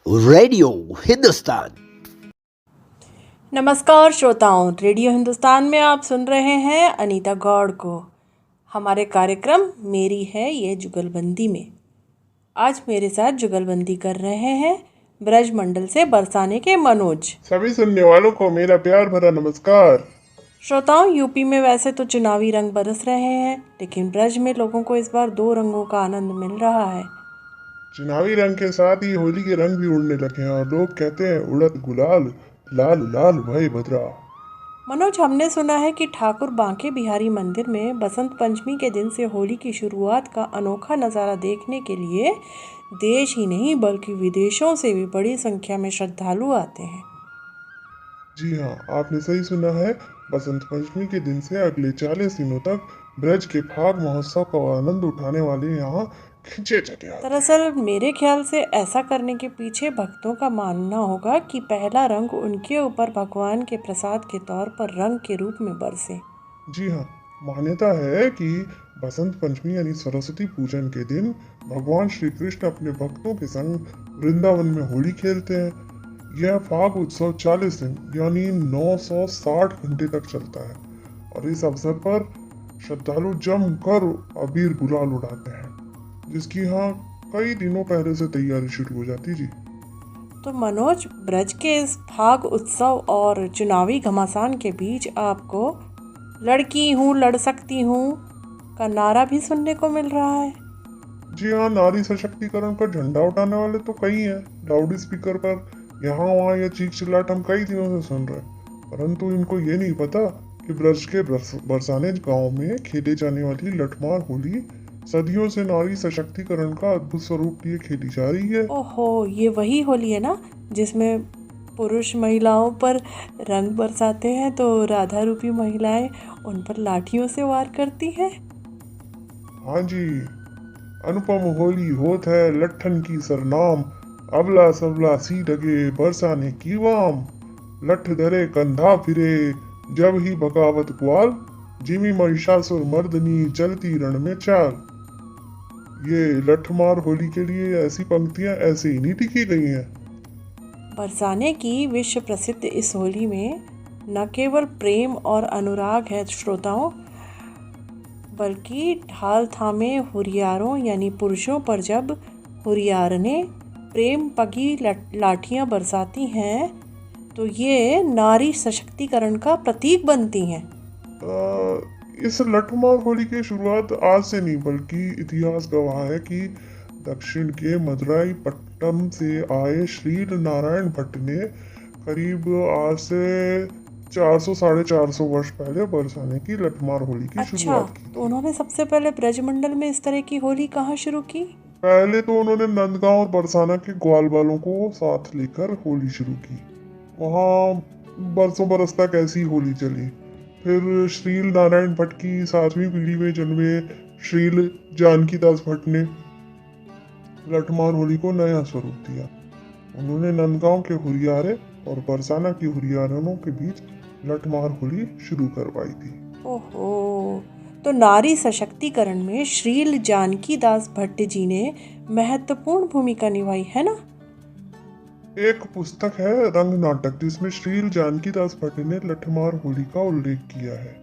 Radio Hindustan. नमस्कार श्रोताओं, radio Hindustan में आप सुन रहे हैं अनीता गौड़ को। हमारे कार्यक्रम मेरी है ये जुगलबंदी में आज मेरे साथ जुगलबंदी कर रहे हैं ब्रजमंडल से बरसाने के मनोज। सभी सुनने वालों को मेरा प्यार भरा नमस्कार। श्रोताओं, यूपी में वैसे तो चुनावी रंग बरस रहे हैं, लेकिन ब्रज में लोगों को इस बार 2 रंगों का आनंद मिल रहा है। चुनावी रंग के साथ ही होली के रंग भी उड़ने लगे हैं और लोग कहते हैं उड़द गुलाल लाल लाल भय भद्रा। मनोज, हमने सुना है कि ठाकुर बांके बिहारी मंदिर में बसंत पंचमी के दिन से होली की शुरुआत का अनोखा नज़ारा देखने के लिए देश ही नहीं बल्कि विदेशों से भी बड़ी संख्या में श्रद्धालु आते हैं। जी हाँ, आपने सही सुना है। बसंत पंचमी के दिन से अगले 40 दिनों तक ब्रज के फाग महोत्सव का आनंद उठाने वाले यहाँ खिंचे चले आते हैं। दरअसल मेरे ख्याल से ऐसा करने के पीछे भक्तों का मानना होगा कि पहला रंग उनके ऊपर भगवान के प्रसाद के तौर पर रंग के रूप में बरसे। जी हाँ, मान्यता है कि बसंत पंचमी यानी सरस्वती पूजन के दिन भगवान श्री कृष्ण अपने भक्तों के संग वृंदावन में होली खेलते हैं। यह फाग उत्सव 40 दिन यानी 960 घंटे तक चलता है और इस अवसर पर श्रद्धालु जमकर अबीर गुलाल उड़ाते हैं, जिसकी यहाँ कई दिनों पहले से तैयारी शुरू हो जाती जी। तो मनोज, ब्रज के इस फाग उत्सव और चुनावी घमासान के बीच आपको लड़की हूँ लड़ सकती हूँ का नारा भी सुनने को मिल रहा है। जी हाँ, नारी सशक्तिकरण का झंडा उठाने वाले तो कई हैं। लाउड स्पीकर पर यहाँ वहाँ या चीख चिल्लाहट हम कई दिनों से सुन रहे हैं, परंतु इनको ये नहीं पता कि ब्रज के बरसाने गांव में खेले जाने वाली लठमार होली सदियों से नारी सशक्तिकरण का अद्भुत स्वरूप लिए खेली जा रही है। ओहो, ये वही होली है ना जिसमें पुरुष महिलाओं पर रंग बरसाते हैं तो राधा रूपी महिलाएं उन पर लाठियों से वार करती हैं। हाँ जी, अनुपम होली होत है लट्ठन की सरनाम, अबला सबला सी लगे बरसाने की वाम, लठ धरे कंधा फिरे जब ही बगावत ग्वाल, जिमी महिषासुर मर्दनी चलती रण में चाल। ये लठमार होली के लिए ऐसी पंक्तियां ऐसे ही नहीं लिखी गई हैं। बरसाने की विश्व प्रसिद्ध इस होली में न केवल प्रेम और अनुराग है श्रोताओं, बल्कि ढाल थामे हुरियारों यानी पुरुषों पर जब हुरियारने प्रेम पगी लाठियां बरसाती हैं तो ये नारी सशक्तिकरण का प्रतीक बनती हैं। इस लठमार होली की शुरुआत आज से नहीं बल्कि इतिहास गवाह है कि दक्षिण के मदुराई पट्टनम से आए श्रील नारायण भट्ट ने करीब आज से 400-450 वर्ष पहले बरसाने की लठमार होली की शुरुआत की। तो उन्होंने सबसे पहले ब्रजमंडल में इस तरह की होली कहाँ शुरू की? पहले तो उन्होंने नंदगांव और बरसाना के ग्वाल वालों को साथ लेकर होली शुरू की। वहाँ बरसों बरस तक ऐसी होली चली। फिर श्रील नारायण भट्ट की 7वीं पीढ़ी में जन्मे श्रील जानकी दास भट्ट ने लठमार होली को नया स्वरूप दिया। उन्होंने नंदगांव के हुरियारे और बरसाना की हुरियारनों के बीच लठमार होली शुरू करवाई थी। ओहो, तो नारी सशक्तिकरण में श्रील जानकी दास भट्ट जी ने महत्वपूर्ण भूमिका निभाई है ना। एक पुस्तक है रंग नाटक जिसमें श्रील जानकी दास भट्ट ने लठमार होली का उल्लेख किया है,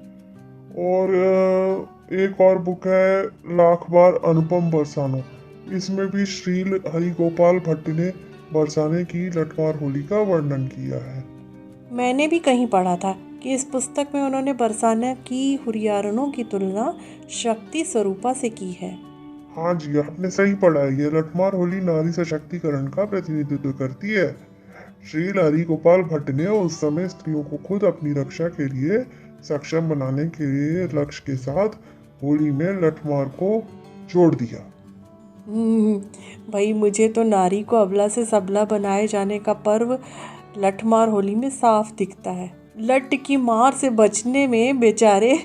और एक और बुक है लाख बार अनुपम बरसानो, इसमें भी श्रील हरि गोपाल भट्ट ने बरसाने की लठमार होली का वर्णन किया है। मैंने भी कहीं पढ़ा था कि इस पुस्तक में उन्होंने बरसाने की हुरियारनों की तुलना शक्ति स्वरूपा से की है। हाँ जी, आपने सही पढ़ा है। ये लठमार होली नारी सशक्तिकरण का प्रतिनिधित्व करती है। श्री हरि गोपाल भट्ट ने उस समय स्त्रियों को खुद अपनी रक्षा के लिए सक्षम बनाने के लक्ष्य के साथ होली में लठमार को जोड़ दिया। भाई, मुझे तो नारी को अबला से सबला बनाए जाने का पर्व लठमार होली में साफ दिखता है। लठ की मार से बचने में बेचारे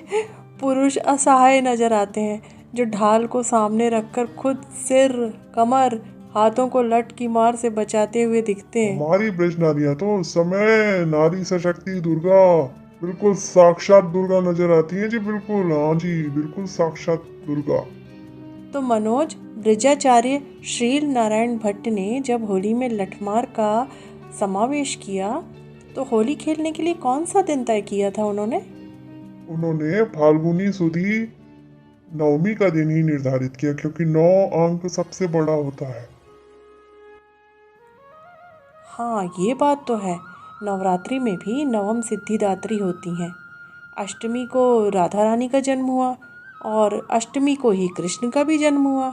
पुरुष असहाय नजर आते हैं, जो ढाल को सामने रखकर खुद सिर, कमर, हाथों को लठ की मार से बचाते हुए दिखते हैं। हमारी ब्रज नारियां तो उस समय नारी सशक्ति दुर्गा, बिल्कुल साक्षात दुर्गा नजर आती है जी। बिल्कुल, हाँ जी, बिल्कुल साक्षात दुर्गा। तो मनोज, ब्रजाचार्य श्रील नारायण भट्ट ने जब होली में लठमार का समावेश किया तो होली खेलने के लिए कौन सा दिन तय किया था उन्होंने? उन्होंने फाल्गुनी सुदी नवमी का दिन ही निर्धारित किया, क्योंकि 9 अंक सबसे बड़ा होता है। हाँ, ये बात तो है। नवरात्रि में भी नवम सिद्धिदात्री होती हैं। अष्टमी को राधा रानी का जन्म हुआ और अष्टमी को ही कृष्ण का भी जन्म हुआ।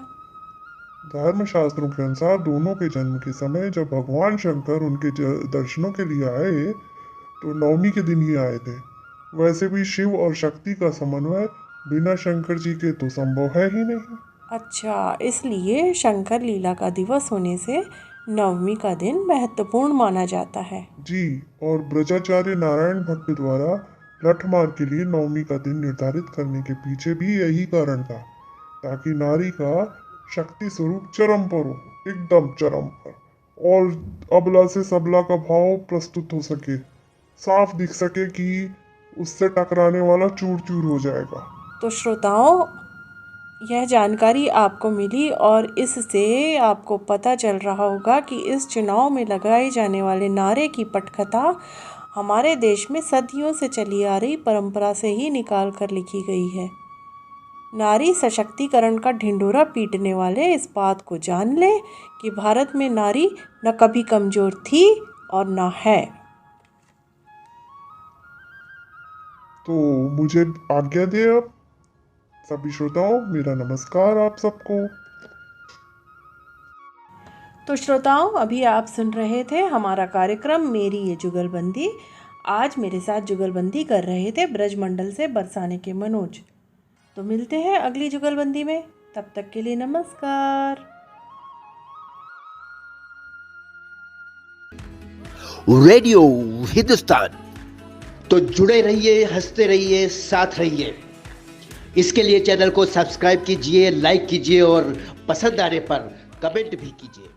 धर्मशास्त्रों के अनुसार दोनों के जन्म के समय जब भगवान शंकर उनके दर्शनों के लिए आए तो नवमी के दिन ही आए थे। वैसे भी शिव और शक्ति का समन्वय बिना शंकर जी के तो संभव है ही नहीं। अच्छा, इसलिए शंकर लीला का दिवस होने से नवमी का दिन महत्वपूर्ण माना जाता है। जी, और ब्रजाचार्य नारायण भट्ट द्वारा लठमार के लिए नवमी का दिन निर्धारित करने के पीछे भी यही कारण था, ताकि नारी का शक्ति स्वरूप चरम पर हो, एकदम चरम पर, और अबला से सबला का भाव प्रस्तुत हो सके, साफ दिख सके कि उससे टकराने वाला चूर चूर हो जाएगा। तो श्रोताओं, यह जानकारी आपको मिली और इससे आपको पता चल रहा होगा कि इस चुनाव में लगाए जाने वाले नारे की पटकथा हमारे देश में सदियों से चली आ रही परंपरा से ही निकाल कर लिखी गई है। नारी सशक्तिकरण का ढिंढोरा पीटने वाले इस बात को जान ले कि भारत में नारी न कभी कमजोर थी और न है। तो मुझे आज्ञा दे अब। सभी श्रोताओं, मेरा नमस्कार आप सबको। तो श्रोताओं, अभी आप सुन रहे थे हमारा कार्यक्रम मेरी ये जुगलबंदी। आज मेरे साथ जुगलबंदी कर रहे थे ब्रजमंडल से बरसाने के मनोज। तो मिलते हैं अगली जुगलबंदी में, तब तक के लिए नमस्कार। रेडियो हिंदुस्तान। तो जुड़े रहिए, हंसते रहिए, साथ रहिए। इसके लिए चैनल को सब्सक्राइब कीजिए, लाइक कीजिए और पसंद आने पर कमेंट भी कीजिए।